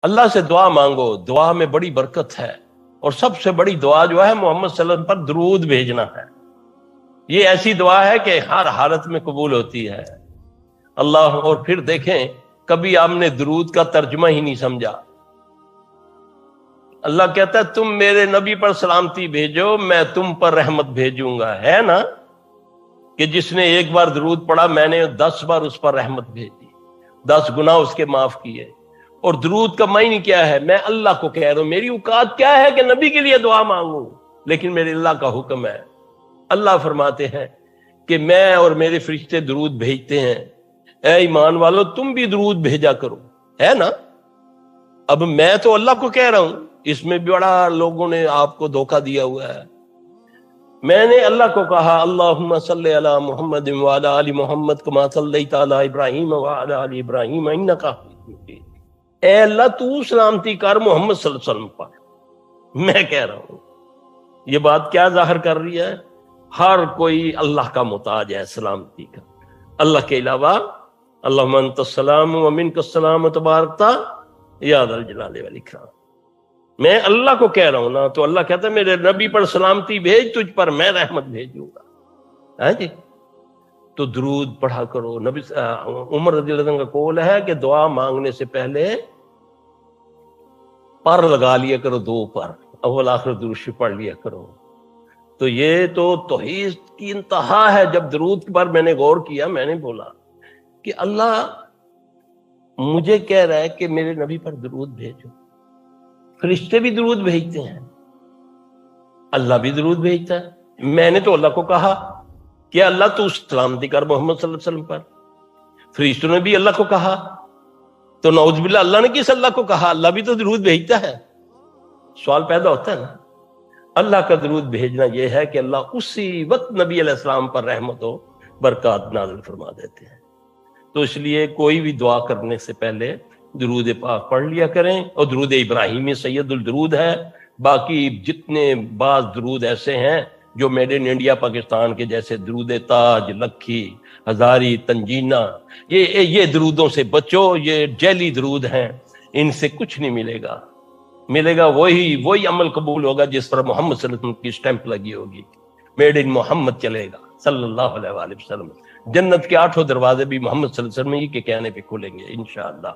اللہ سے دعا مانگو، دعا میں بڑی برکت ہے، اور سب سے بڑی دعا جو ہے محمد صلی اللہ علیہ وسلم پر درود بھیجنا ہے۔ یہ ایسی دعا ہے کہ ہر حالت میں قبول ہوتی ہے۔ اللہ، اور پھر دیکھیں کبھی آپ نے درود کا ترجمہ ہی نہیں سمجھا۔ اللہ کہتا ہے تم میرے نبی پر سلامتی بھیجو، میں تم پر رحمت بھیجوں گا۔ ہے نا کہ جس نے ایک بار درود پڑھا میں نے 10 بار اس پر رحمت بھیجی، 10 گناہ اس کے معاف کیے۔ اور درود کا معنی کیا ہے؟ میں اللہ کو کہہ رہا ہوں، میری اوقات کیا ہے کہ نبی کے لیے دعا مانگوں، لیکن میرے اللہ کا حکم ہے۔ اللہ فرماتے ہیں کہ میں اور میرے فرشتے درود بھیجتے ہیں، اے ایمان والو تم بھی درود بھیجا کرو۔ ہے نا؟ اب میں تو اللہ کو کہہ رہا ہوں، اس میں بھی بڑا لوگوں نے آپ کو دھوکہ دیا ہوا ہے۔ میں نے اللہ کو کہا اللہم صلی علی محمد وعلی آل محمد کما صلیت علی ابراہیم وعلی آل ابراہیم انک حمید مجید۔ اے اللہ تو سلامتی کر محمد صلی اللہ علیہ وسلم پر۔ میں کہہ رہا ہوں یہ بات کیا ظاہر کر رہی ہے؟ ہر کوئی اللہ کا محتاج ہے سلامتی کا، اللہ کے علاوہ۔ اللہم انت السلام و منک السلام تبارکتا یا ذا الجلال والاکرام۔ میں اللہ کو کہہ رہا ہوں نا، تو اللہ کہتا ہے میرے نبی پر سلامتی بھیج، تجھ پر میں رحمت بھیجوں گا۔ ہاں جی، تو درود پڑھا کرو۔ نبی عمر رضی اللہ عنہ کا قول ہے کہ دعا مانگنے سے پہلے پر لگا لیا کرو، 2 پر اول آخر درود شریف پڑھ لیا کرو۔ تو یہ تو توحید کی انتہا ہے۔ جب درود پر میں نے غور کیا، میں نے بولا کہ اللہ مجھے کہہ رہا ہے کہ میرے نبی پر درود بھیجو، فرشتے بھی درود بھیجتے ہیں، اللہ بھی درود بھیجتا ہے۔ میں نے تو اللہ کو کہا کہ اللہ تو سلامتی کر محمد صلی اللہ علیہ وسلم پر، فرشتوں نے بھی اللہ کو کہا، تو نعوذ باللہ اللہ نے کس اللہ کو کہا؟ اللہ بھی تو درود بھیجتا ہے۔ سوال پیدا ہوتا ہے نا۔ اللہ کا درود بھیجنا یہ ہے کہ اللہ اسی وقت نبی علیہ السلام پر رحمت و برکات نازل فرما دیتے ہیں۔ تو اس لیے کوئی بھی دعا کرنے سے پہلے درود پاک پڑھ لیا کریں، اور درود ابراہیمی سید الدرود ہے۔ باقی جتنے بعض درود ایسے ہیں جو میڈ ان انڈیا پاکستان کے، جیسے درود تاج، لکھی، ہزاری، تنجینہ، یہ درودوں سے بچو، یہ جعلی درود ہیں، ان سے کچھ نہیں ملے گا۔ ملے گا وہی عمل قبول ہوگا جس پر محمد صلی اللہ علیہ وسلم کی سٹیمپ لگی ہوگی، میڈ ان محمد چلے گا صلی اللہ علیہ وآلہ وسلم۔ جنت کے 8 دروازے بھی محمد صلی اللہ علیہ وسلم ہی کے کہنے پہ کھلیں گے انشاءاللہ۔